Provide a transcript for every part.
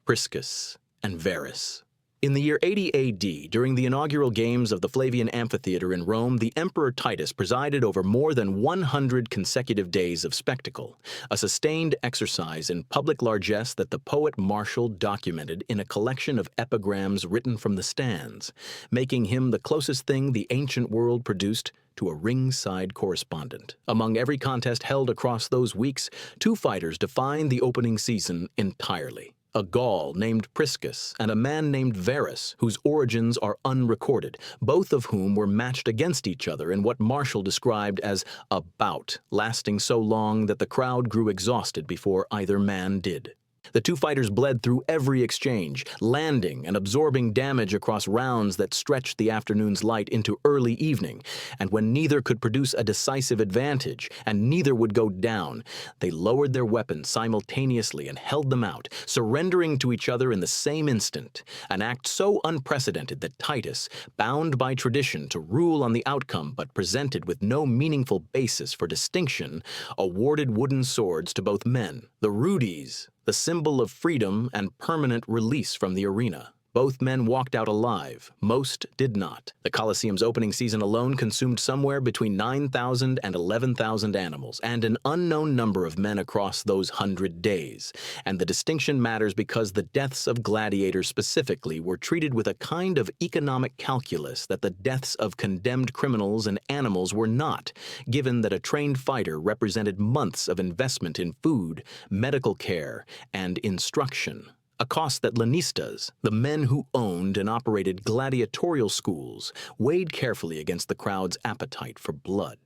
Priscus and Verus. In the year 80 AD, during the inaugural games of the Flavian Amphitheatre in Rome, the Emperor Titus presided over more than 100 consecutive days of spectacle, a sustained exercise in public largesse that the poet Martial documented in a collection of epigrams written from the stands, making him the closest thing the ancient world produced to a ringside correspondent. Among every contest held across those weeks, two fighters defined the opening season entirely. A Gaul named Priscus and a man named Verus, whose origins are unrecorded, both of whom were matched against each other in what Martial described as a bout, lasting so long that the crowd grew exhausted before either man did. The two fighters bled through every exchange, landing and absorbing damage across rounds that stretched the afternoon's light into early evening, and when neither could produce a decisive advantage and neither would go down, they lowered their weapons simultaneously and held them out, surrendering to each other in the same instant, an act so unprecedented that Titus, bound by tradition to rule on the outcome but presented with no meaningful basis for distinction, awarded wooden swords to both men, the rudes, the symbol of freedom and permanent release from the arena. Both men walked out alive. Most did not. The Colosseum's opening season alone consumed somewhere between 9,000 and 11,000 animals, and an unknown number of men across those 100 days. And the distinction matters because the deaths of gladiators specifically were treated with a kind of economic calculus that the deaths of condemned criminals and animals were not, given that a trained fighter represented months of investment in food, medical care, and instruction. A cost that lanistas, the men who owned and operated gladiatorial schools, weighed carefully against the crowd's appetite for blood.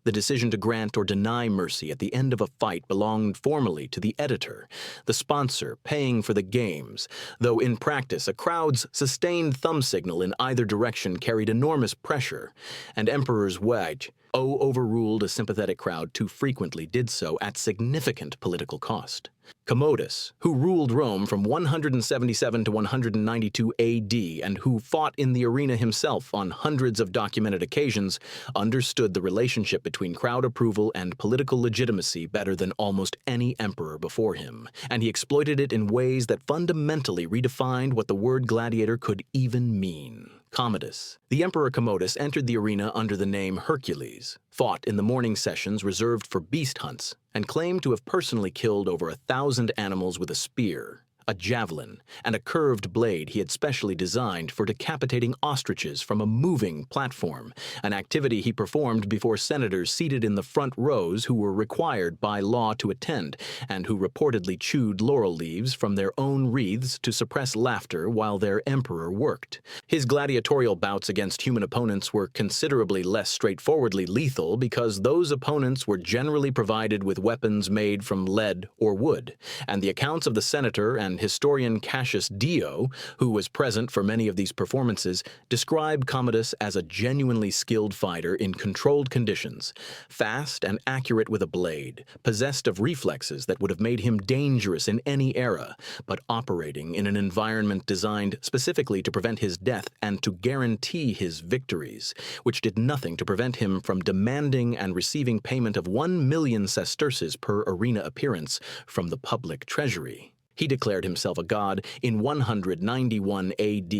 The decision to grant or deny mercy at the end of a fight belonged formally to the editor, the sponsor paying for the games, though in practice a crowd's sustained thumb signal in either direction carried enormous pressure, and Emperor's wedge overruled a sympathetic crowd too frequently did so at significant political cost. Commodus, who ruled Rome from 177 to 192 AD and who fought in the arena himself on hundreds of documented occasions, understood the relationship between crowd approval and political legitimacy better than almost any emperor before him, and he exploited it in ways that fundamentally redefined what the word gladiator could even mean. Commodus. The Emperor Commodus entered the arena under the name Hercules, fought in the morning sessions reserved for beast hunts, and claimed to have personally killed over 1,000 animals with a spear, a javelin, and a curved blade he had specially designed for decapitating ostriches from a moving platform, an activity he performed before senators seated in the front rows who were required by law to attend, and who reportedly chewed laurel leaves from their own wreaths to suppress laughter while their emperor worked. His gladiatorial bouts against human opponents were considerably less straightforwardly lethal because those opponents were generally provided with weapons made from lead or wood, and the accounts of the senator and historian Cassius Dio, who was present for many of these performances, described Commodus as a genuinely skilled fighter in controlled conditions, fast and accurate with a blade, possessed of reflexes that would have made him dangerous in any era, but operating in an environment designed specifically to prevent his death and to guarantee his victories, which did nothing to prevent him from demanding and receiving payment of 1 million sesterces per arena appearance from the public treasury. He declared himself a god in 191 AD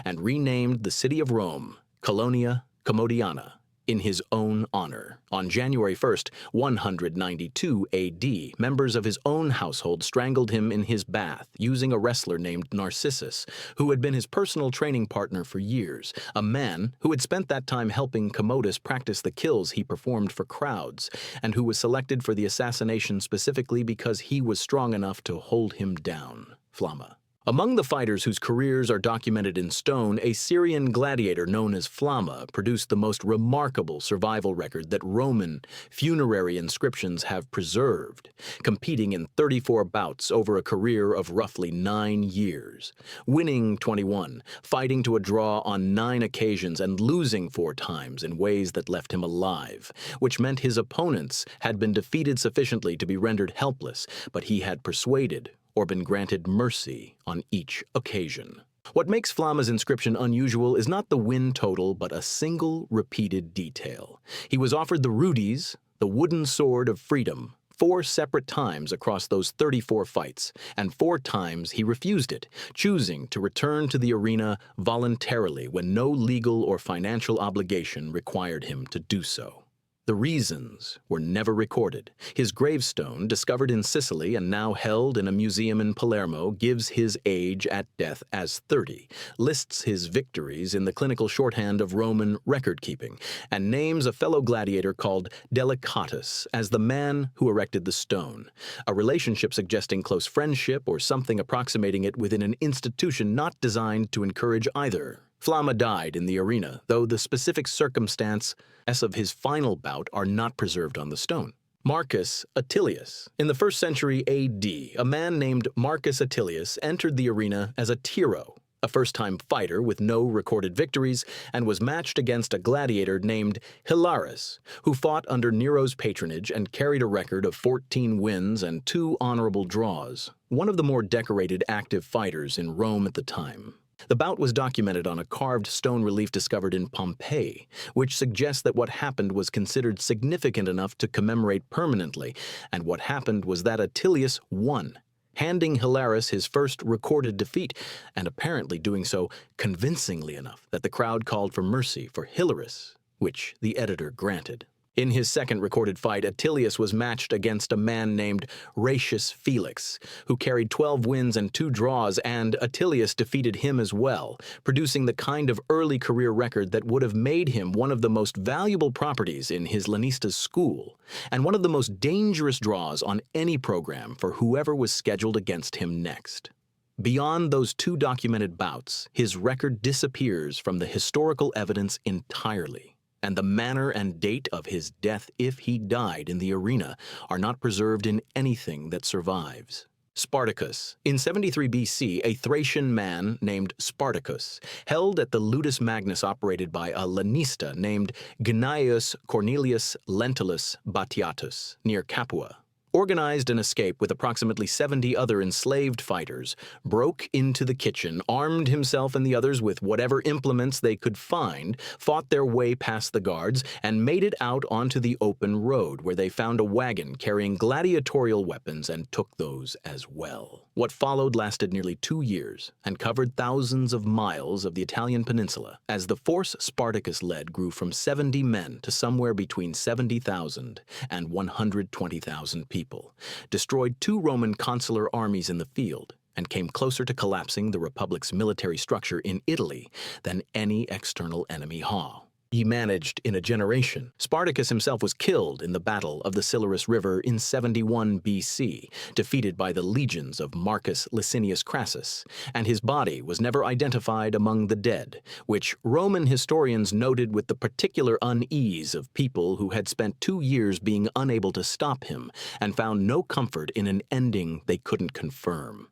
and renamed the city of Rome, Colonia Commodiana, in his own honor. On January 1st, 192 AD, members of his own household strangled him in his bath using a wrestler named Narcissus, who had been his personal training partner for years, a man who had spent that time helping Commodus practice the kills he performed for crowds, and who was selected for the assassination specifically because he was strong enough to hold him down. Flamma. Among the fighters whose careers are documented in stone, a Syrian gladiator known as Flamma produced the most remarkable survival record that Roman funerary inscriptions have preserved, competing in 34 bouts over a career of roughly 9 years, winning 21, fighting to a draw on 9 occasions and losing 4 times in ways that left him alive, which meant his opponents had been defeated sufficiently to be rendered helpless, but he had persuaded or been granted mercy on each occasion. What makes Flamma's inscription unusual is not the win total, but a single repeated detail. He was offered the rudes, the wooden sword of freedom, 4 separate times across those 34 fights, and 4 times he refused it, choosing to return to the arena voluntarily when no legal or financial obligation required him to do so. The reasons were never recorded. His gravestone, discovered in Sicily and now held in a museum in Palermo, gives his age at death as 30, lists his victories in the clinical shorthand of Roman record-keeping, and names a fellow gladiator called Delicatus as the man who erected the stone, a relationship suggesting close friendship or something approximating it within an institution not designed to encourage either. Flamma died in the arena, though the specific circumstances of his final bout are not preserved on the stone. Marcus Attilius. In the 1st century AD, a man named Marcus Attilius entered the arena as a tiro, a first-time fighter with no recorded victories, and was matched against a gladiator named Hilaris, who fought under Nero's patronage and carried a record of 14 wins and 2 honorable draws, one of the more decorated active fighters in Rome at the time. The bout was documented on a carved stone relief discovered in Pompeii, which suggests that what happened was considered significant enough to commemorate permanently, and what happened was that Attilius won, handing Hilaris his first recorded defeat, and apparently doing so convincingly enough that the crowd called for mercy for Hilaris, which the editor granted. In his second recorded fight, Attilius was matched against a man named Ratius Felix, who carried 12 wins and 2 draws, and Attilius defeated him as well, producing the kind of early career record that would have made him one of the most valuable properties in his Lanista's school, and one of the most dangerous draws on any program for whoever was scheduled against him next. Beyond those 2 documented bouts, his record disappears from the historical evidence entirely, and the manner and date of his death, if he died in the arena, are not preserved in anything that survives. Spartacus. In 73 BC, a Thracian man named Spartacus held at the Ludus Magnus operated by a Lanista named Gnaeus Cornelius Lentulus Batiatus near Capua, organized an escape with approximately 70 other enslaved fighters, broke into the kitchen, armed himself and the others with whatever implements they could find, fought their way past the guards, and made it out onto the open road, where they found a wagon carrying gladiatorial weapons and took those as well. What followed lasted nearly 2 years and covered thousands of miles of the Italian peninsula, as the force Spartacus led grew from 70 men to somewhere between 70,000 and 120,000 people, destroyed 2 Roman consular armies in the field, and came closer to collapsing the Republic's military structure in Italy than any external enemy haw. He managed in a generation. Spartacus himself was killed in the Battle of the Silurus River in 71 BC, defeated by the legions of Marcus Licinius Crassus, and his body was never identified among the dead, which Roman historians noted with the particular unease of people who had spent 2 years being unable to stop him and found no comfort in an ending they couldn't confirm.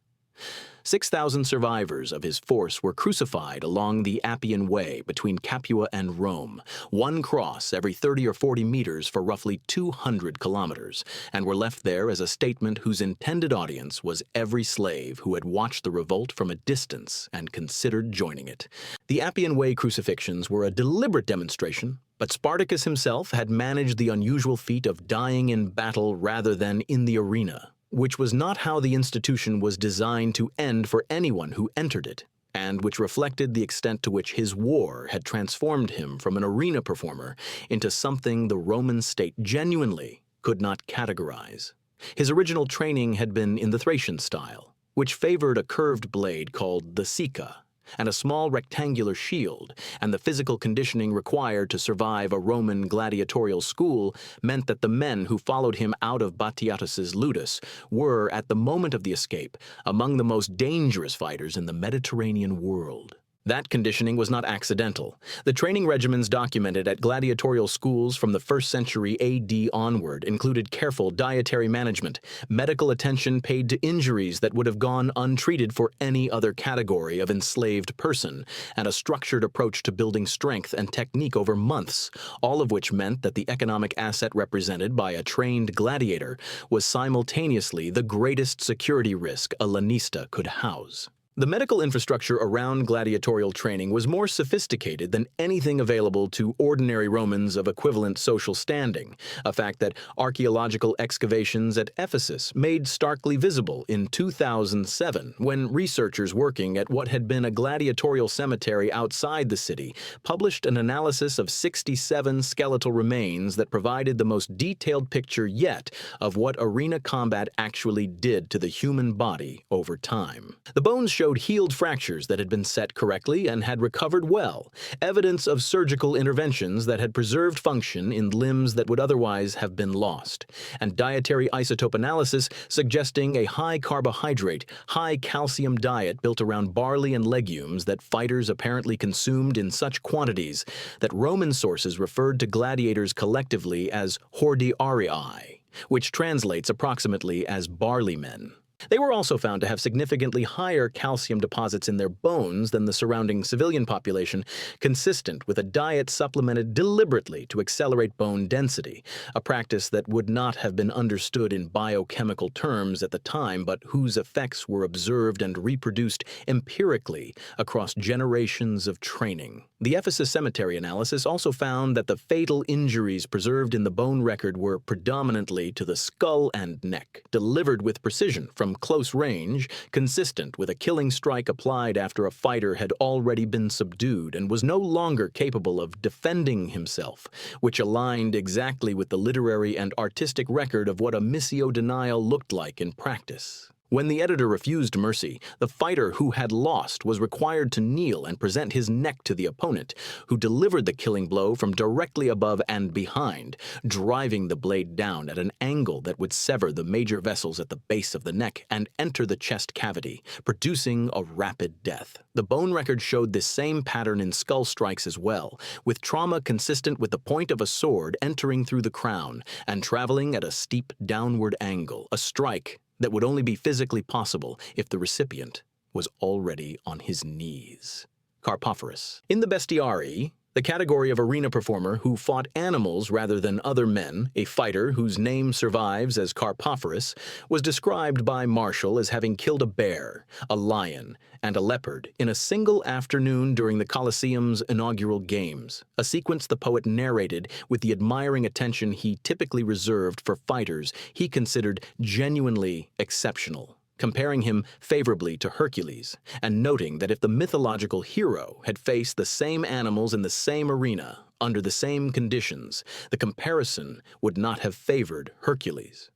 6,000 survivors of his force were crucified along the Appian Way between Capua and Rome, 1 cross every 30 or 40 meters for roughly 200 kilometers, and were left there as a statement whose intended audience was every slave who had watched the revolt from a distance and considered joining it. The Appian Way crucifixions were a deliberate demonstration, but Spartacus himself had managed the unusual feat of dying in battle rather than in the arena, which was not how the institution was designed to end for anyone who entered it, and which reflected the extent to which his war had transformed him from an arena performer into something the Roman state genuinely could not categorize. His original training had been in the Thracian style, which favored a curved blade called the sica, and a small rectangular shield, and the physical conditioning required to survive a Roman gladiatorial school meant that the men who followed him out of Batiatus's Ludus were, at the moment of the escape, among the most dangerous fighters in the Mediterranean world. That conditioning was not accidental. The training regimens documented at gladiatorial schools from the 1st century AD onward included careful dietary management, medical attention paid to injuries that would have gone untreated for any other category of enslaved person, and a structured approach to building strength and technique over months, all of which meant that the economic asset represented by a trained gladiator was simultaneously the greatest security risk a lanista could house. The medical infrastructure around gladiatorial training was more sophisticated than anything available to ordinary Romans of equivalent social standing, a fact that archaeological excavations at Ephesus made starkly visible in 2007 when researchers working at what had been a gladiatorial cemetery outside the city published an analysis of 67 skeletal remains that provided the most detailed picture yet of what arena combat actually did to the human body over time. The bones showed healed fractures that had been set correctly and had recovered well, evidence of surgical interventions that had preserved function in limbs that would otherwise have been lost, and dietary isotope analysis suggesting a high carbohydrate, high calcium diet built around barley and legumes that fighters apparently consumed in such quantities that Roman sources referred to gladiators collectively as hordearii, which translates approximately as barley men. They were also found to have significantly higher calcium deposits in their bones than the surrounding civilian population, consistent with a diet supplemented deliberately to accelerate bone density, a practice that would not have been understood in biochemical terms at the time, but whose effects were observed and reproduced empirically across generations of training. The Ephesus cemetery analysis also found that the fatal injuries preserved in the bone record were predominantly to the skull and neck, delivered with precision from close range, consistent with a killing strike applied after a fighter had already been subdued and was no longer capable of defending himself, which aligned exactly with the literary and artistic record of what a missio denial looked like in practice. When the editor refused mercy, the fighter who had lost was required to kneel and present his neck to the opponent, who delivered the killing blow from directly above and behind, driving the blade down at an angle that would sever the major vessels at the base of the neck and enter the chest cavity, producing a rapid death. The bone record showed this same pattern in skull strikes as well, with trauma consistent with the point of a sword entering through the crown and traveling at a steep downward angle, a strike that would only be physically possible if the recipient was already on his knees. Carpophorus. In the bestiarii, the category of arena performer who fought animals rather than other men, a fighter whose name survives as Carpophorus, was described by Martial as having killed a bear, a lion, and a leopard in a single afternoon during the Colosseum's inaugural games, a sequence the poet narrated with the admiring attention he typically reserved for fighters he considered genuinely exceptional, comparing him favorably to Hercules, and noting that if the mythological hero had faced the same animals in the same arena, under the same conditions, the comparison would not have favored Hercules.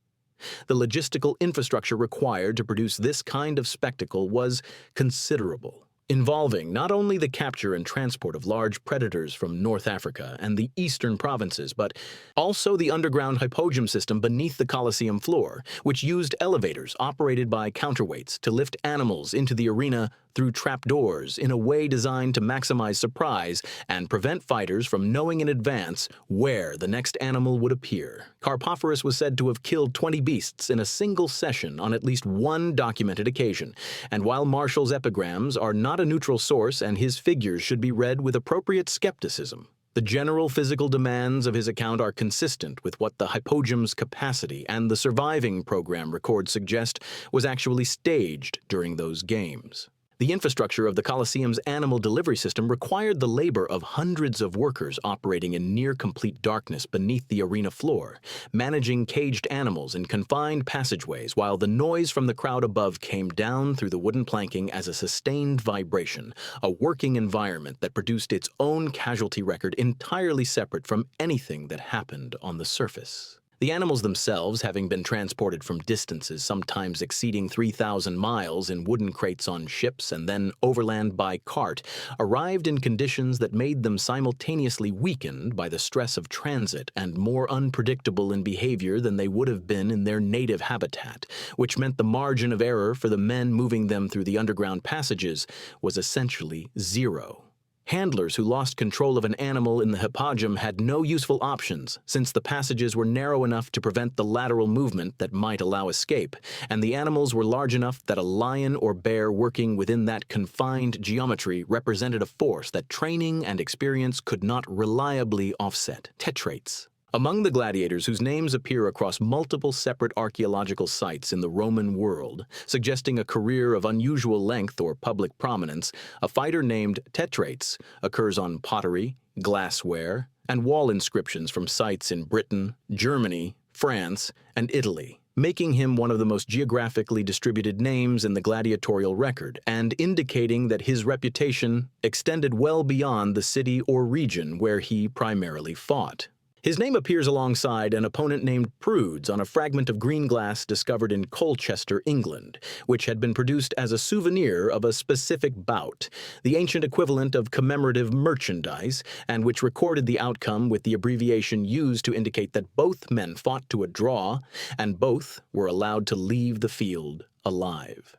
The logistical infrastructure required to produce this kind of spectacle was considerable, involving not only the capture and transport of large predators from North Africa and the eastern provinces, but also the underground hypogeum system beneath the Colosseum floor, which used elevators operated by counterweights to lift animals into the arena through trapdoors in a way designed to maximize surprise and prevent fighters from knowing in advance where the next animal would appear. Carpophorus was said to have killed 20 beasts in a single session on at least one documented occasion, and while Martial's epigrams are not a neutral source and his figures should be read with appropriate skepticism, the general physical demands of his account are consistent with what the hypogeum's capacity and the surviving program records suggest was actually staged during those games. The infrastructure of the Colosseum's animal delivery system required the labor of hundreds of workers operating in near-complete darkness beneath the arena floor, managing caged animals in confined passageways while the noise from the crowd above came down through the wooden planking as a sustained vibration, a working environment that produced its own casualty record entirely separate from anything that happened on the surface. The animals themselves, having been transported from distances sometimes exceeding 3,000 miles in wooden crates on ships and then overland by cart, arrived in conditions that made them simultaneously weakened by the stress of transit and more unpredictable in behavior than they would have been in their native habitat, which meant the margin of error for the men moving them through the underground passages was essentially zero. Handlers who lost control of an animal in the hypogeum had no useful options, since the passages were narrow enough to prevent the lateral movement that might allow escape, and the animals were large enough that a lion or bear working within that confined geometry represented a force that training and experience could not reliably offset. Tetraites Among the gladiators whose names appear across multiple separate archaeological sites in the Roman world, suggesting a career of unusual length or public prominence, a fighter named Tetraites occurs on pottery, glassware, and wall inscriptions from sites in Britain, Germany, France, and Italy, making him one of the most geographically distributed names in the gladiatorial record and indicating that his reputation extended well beyond the city or region where he primarily fought. His name appears alongside an opponent named Prudes on a fragment of green glass discovered in Colchester, England, which had been produced as a souvenir of a specific bout, the ancient equivalent of commemorative merchandise, and which recorded the outcome with the abbreviation used to indicate that both men fought to a draw, and both were allowed to leave the field alive.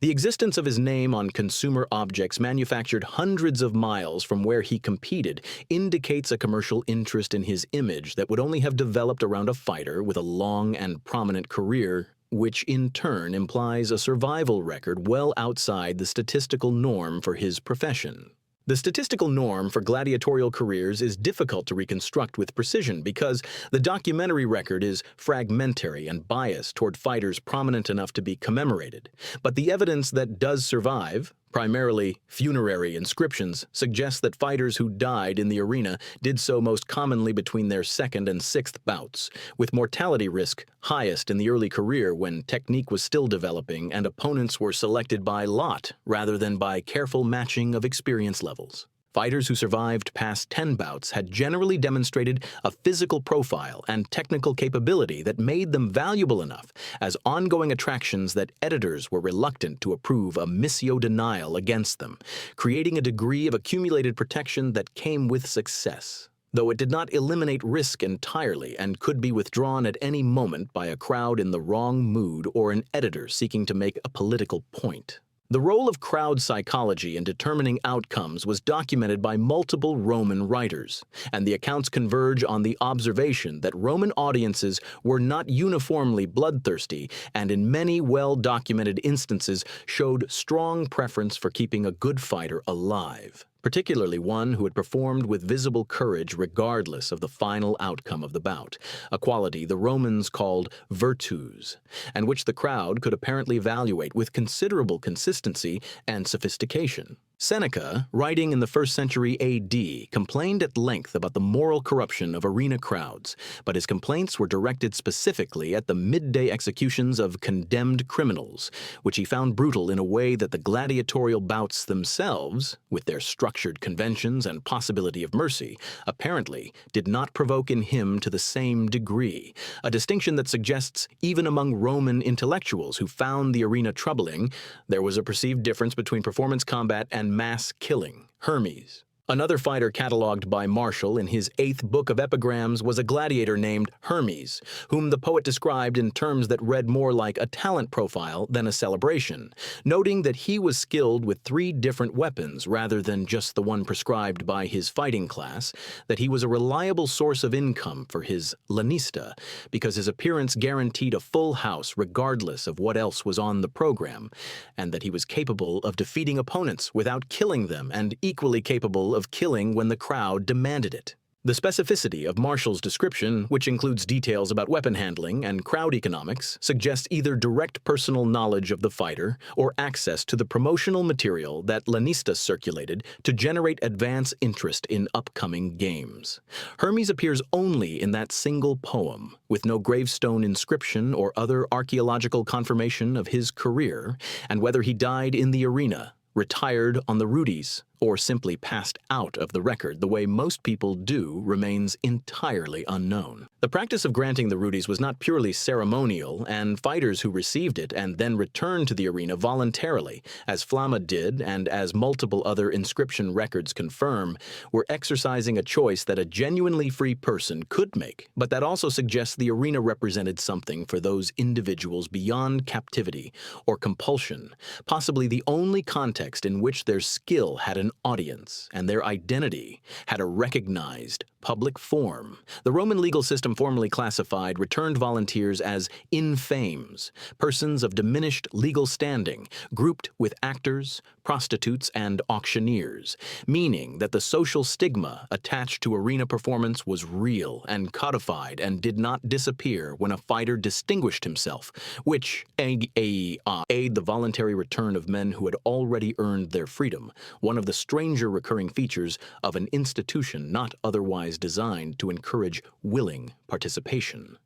The existence of his name on consumer objects manufactured hundreds of miles from where he competed indicates a commercial interest in his image that would only have developed around a fighter with a long and prominent career, which in turn implies a survival record well outside the statistical norm for his profession. The statistical norm for gladiatorial careers is difficult to reconstruct with precision because the documentary record is fragmentary and biased toward fighters prominent enough to be commemorated. But the evidence that does survive, primarily funerary inscriptions, suggests that fighters who died in the arena did so most commonly between their second and sixth bouts, with mortality risk highest in the early career when technique was still developing and opponents were selected by lot rather than by careful matching of experience levels. Fighters who survived past 10 bouts had generally demonstrated a physical profile and technical capability that made them valuable enough as ongoing attractions that editors were reluctant to approve a missio denial against them, creating a degree of accumulated protection that came with success, though it did not eliminate risk entirely and could be withdrawn at any moment by a crowd in the wrong mood or an editor seeking to make a political point. The role of crowd psychology in determining outcomes was documented by multiple Roman writers, and the accounts converge on the observation that Roman audiences were not uniformly bloodthirsty and in many well-documented instances showed strong preference for keeping a good fighter alive, particularly one who had performed with visible courage regardless of the final outcome of the bout, a quality the Romans called virtus, and which the crowd could apparently evaluate with considerable consistency and sophistication. Seneca, writing in the 1st century AD, complained at length about the moral corruption of arena crowds, but his complaints were directed specifically at the midday executions of condemned criminals, which he found brutal in a way that the gladiatorial bouts themselves, with their structured conventions and possibility of mercy, apparently did not provoke in him to the same degree, a distinction that suggests even among Roman intellectuals who found the arena troubling, there was a perceived difference between performance combat and mass killing. Hermes, another fighter catalogued by Martial in his 8th book of epigrams, was a gladiator named Hermes, whom the poet described in terms that read more like a talent profile than a celebration, noting that he was skilled with 3 different weapons rather than just the one prescribed by his fighting class, that he was a reliable source of income for his lanista, because his appearance guaranteed a full house regardless of what else was on the program, and that he was capable of defeating opponents without killing them and equally capable of killing when the crowd demanded it. The specificity of Martial's description, which includes details about weapon handling and crowd economics, suggests either direct personal knowledge of the fighter or access to the promotional material that Lanista circulated to generate advance interest in upcoming games. Hermes appears only in that single poem, with no gravestone inscription or other archaeological confirmation of his career, and whether he died in the arena, retired on the Rudes, or simply passed out of the record the way most people do remains entirely unknown. The practice of granting the Rudes was not purely ceremonial, and fighters who received it and then returned to the arena voluntarily, as Flamma did and as multiple other inscription records confirm, were exercising a choice that a genuinely free person could make, but that also suggests the arena represented something for those individuals beyond captivity or compulsion, possibly the only context in which their skill had an an audience, and their identity had a recognized public form. The Roman legal system formally classified returned volunteers as infames, persons of diminished legal standing, grouped with actors, prostitutes, and auctioneers, meaning that the social stigma attached to arena performance was real and codified and did not disappear when a fighter distinguished himself, which aid the voluntary return of men who had already earned their freedom, one of the stranger recurring features of an institution not otherwise designed to encourage willing participation.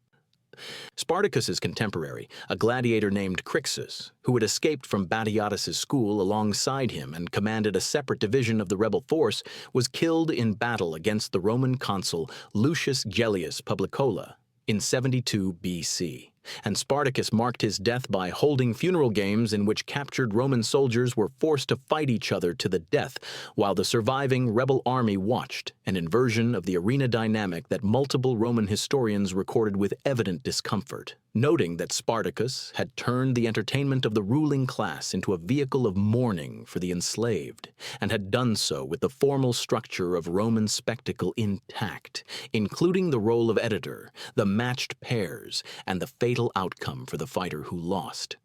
Spartacus's contemporary, a gladiator named Crixus, who had escaped from Batiatus's school alongside him and commanded a separate division of the rebel force, was killed in battle against the Roman consul Lucius Gellius Publicola in 72 BC. And Spartacus marked his death by holding funeral games in which captured Roman soldiers were forced to fight each other to the death, while the surviving rebel army watched, an inversion of the arena dynamic that multiple Roman historians recorded with evident discomfort, noting that Spartacus had turned the entertainment of the ruling class into a vehicle of mourning for the enslaved, and had done so with the formal structure of Roman spectacle intact, including the role of editor, the matched pairs, and the fatal outcome for the fighter who lost.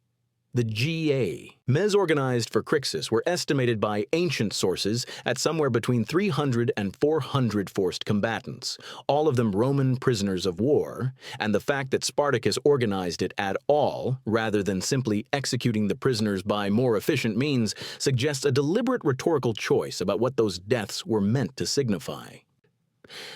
The GA, organized for Crixus, were estimated by ancient sources at somewhere between 300 and 400 forced combatants, all of them Roman prisoners of war, and the fact that Spartacus organized it at all, rather than simply executing the prisoners by more efficient means, suggests a deliberate rhetorical choice about what those deaths were meant to signify.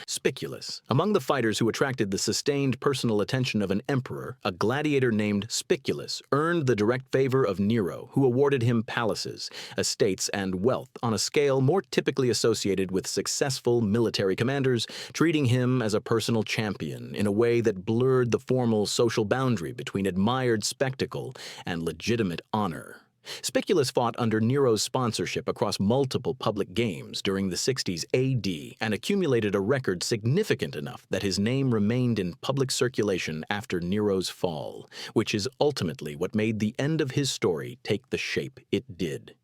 Spiculus. Among the fighters who attracted the sustained personal attention of an emperor, a gladiator named Spiculus earned the direct favor of Nero, who awarded him palaces, estates, and wealth on a scale more typically associated with successful military commanders, treating him as a personal champion in a way that blurred the formal social boundary between admired spectacle and legitimate honor. Spiculus fought under Nero's sponsorship across multiple public games during the 60s AD and accumulated a record significant enough that his name remained in public circulation after Nero's fall, which is ultimately what made the end of his story take the shape it did.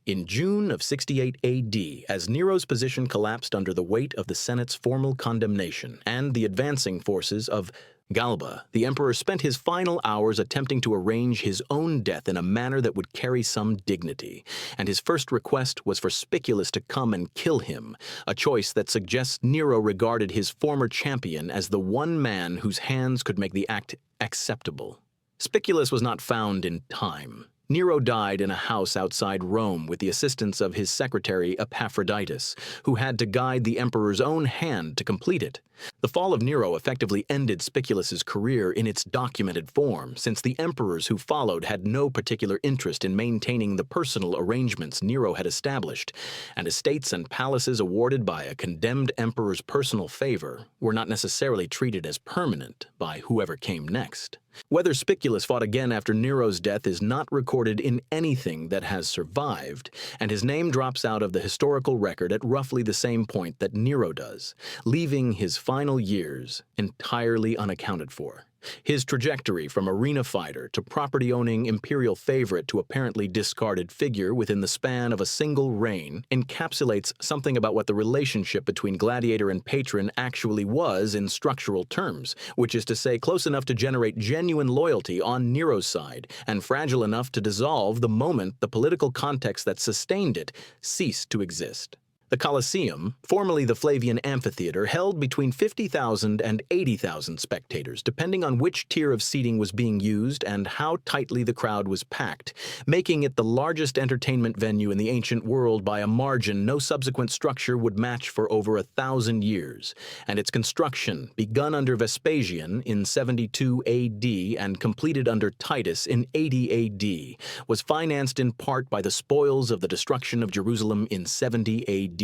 In June of 68 AD, as Nero's position collapsed under the weight of the Senate's formal condemnation and the advancing forces of Galba, the emperor spent his final hours attempting to arrange his own death in a manner that would carry some dignity, and his first request was for Spiculus to come and kill him, a choice that suggests Nero regarded his former champion as the one man whose hands could make the act acceptable. Spiculus was not found in time. Nero died in a house outside Rome with the assistance of his secretary Epaphroditus, who had to guide the emperor's own hand to complete it. The fall of Nero effectively ended Spiculus's career in its documented form, since the emperors who followed had no particular interest in maintaining the personal arrangements Nero had established, and estates and palaces awarded by a condemned emperor's personal favor were not necessarily treated as permanent by whoever came next. Whether Spiculus fought again after Nero's death is not recorded in anything that has survived, and his name drops out of the historical record at roughly the same point that Nero does, leaving his final years entirely unaccounted for. His trajectory from arena fighter to property-owning imperial favorite to apparently discarded figure within the span of a single reign encapsulates something about what the relationship between gladiator and patron actually was in structural terms, which is to say close enough to generate genuine loyalty on Nero's side and fragile enough to dissolve the moment the political context that sustained it ceased to exist. The Colosseum, formerly the Flavian Amphitheatre, held between 50,000 and 80,000 spectators, depending on which tier of seating was being used and how tightly the crowd was packed, making it the largest entertainment venue in the ancient world by a margin no subsequent structure would match for over 1,000 years, and its construction, begun under Vespasian in 72 AD and completed under Titus in 80 AD, was financed in part by the spoils of the destruction of Jerusalem in 70 AD.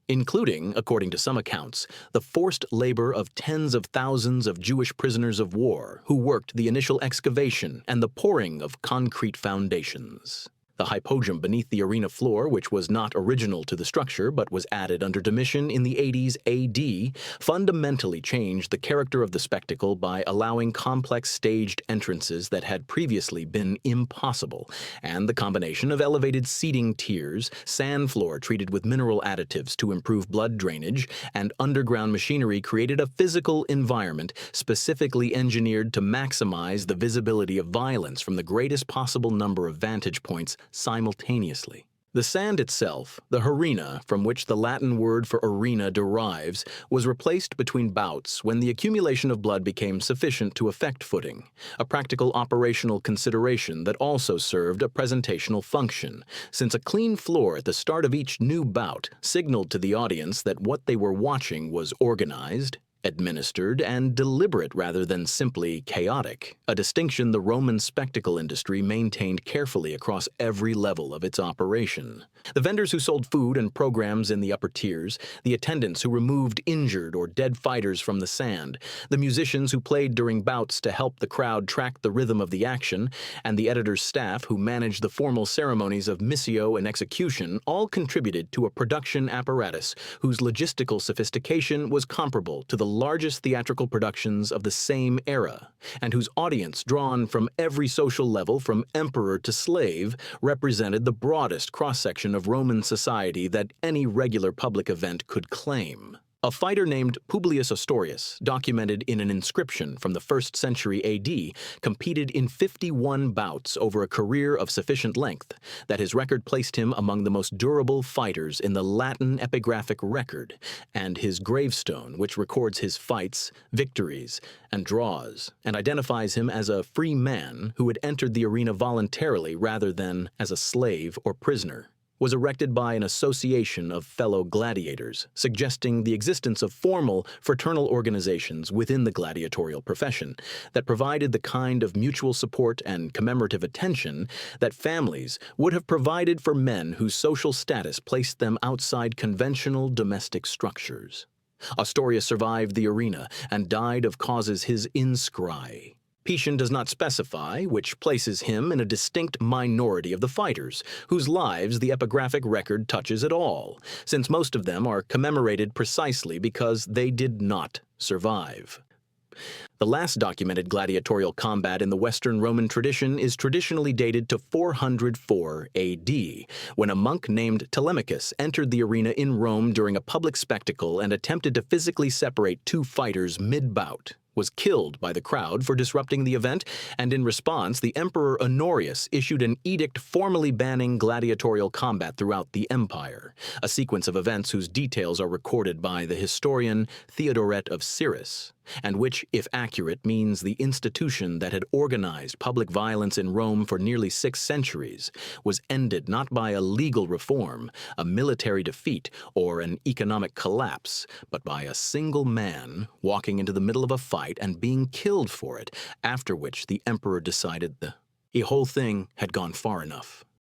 Including, according to some accounts, the forced labor of tens of thousands of Jewish prisoners of war who worked the initial excavation and the pouring of concrete foundations. The hypogeum beneath the arena floor, which was not original to the structure but was added under Domitian in the 80s AD, fundamentally changed the character of the spectacle by allowing complex staged entrances that had previously been impossible, and the combination of elevated seating tiers, sand floor treated with mineral additives to improve blood drainage, and underground machinery created a physical environment specifically engineered to maximize the visibility of violence from the greatest possible number of vantage points simultaneously. The sand itself, the harina, from which the Latin word for arena derives, was replaced between bouts when the accumulation of blood became sufficient to affect footing, a practical operational consideration that also served a presentational function, since a clean floor at the start of each new bout signaled to the audience that what they were watching was organized, administered, and deliberate rather than simply chaotic, a distinction the Roman spectacle industry maintained carefully across every level of its operation. The vendors who sold food and programs in the upper tiers, the attendants who removed injured or dead fighters from the sand, the musicians who played during bouts to help the crowd track the rhythm of the action, and the editor's staff who managed the formal ceremonies of missio and execution all contributed to a production apparatus whose logistical sophistication was comparable to the largest theatrical productions of the same era, and whose audience, drawn from every social level from emperor to slave, represented the broadest cross-section of Roman society that any regular public event could claim. A fighter named Publius Ostorius, documented in an inscription from the 1st century AD, competed in 51 bouts over a career of sufficient length that his record placed him among the most durable fighters in the Latin epigraphic record, and his gravestone, which records his fights, victories, and draws, and identifies him as a free man who had entered the arena voluntarily rather than as a slave or prisoner, was erected by an association of fellow gladiators, suggesting the existence of formal, fraternal organizations within the gladiatorial profession that provided the kind of mutual support and commemorative attention that families would have provided for men whose social status placed them outside conventional domestic structures. Ostorius survived the arena and died of causes his inscriptions. Pietian does not specify, which places him in a distinct minority of the fighters, whose lives the epigraphic record touches at all, since most of them are commemorated precisely because they did not survive. The last documented gladiatorial combat in the Western Roman tradition is traditionally dated to 404 AD, when a monk named Telemachus entered the arena in Rome during a public spectacle and attempted to physically separate two fighters mid-bout, was killed by the crowd for disrupting the event, and in response, the Emperor Honorius issued an edict formally banning gladiatorial combat throughout the empire, a sequence of events whose details are recorded by the historian Theodoret of Cyrus, and which, if accurate, means the institution that had organized public violence in Rome for nearly 6 centuries was ended not by a legal reform, a military defeat, or an economic collapse, but by a single man walking into the middle of a fight and being killed for it, after which the emperor decided the whole thing had gone far enough.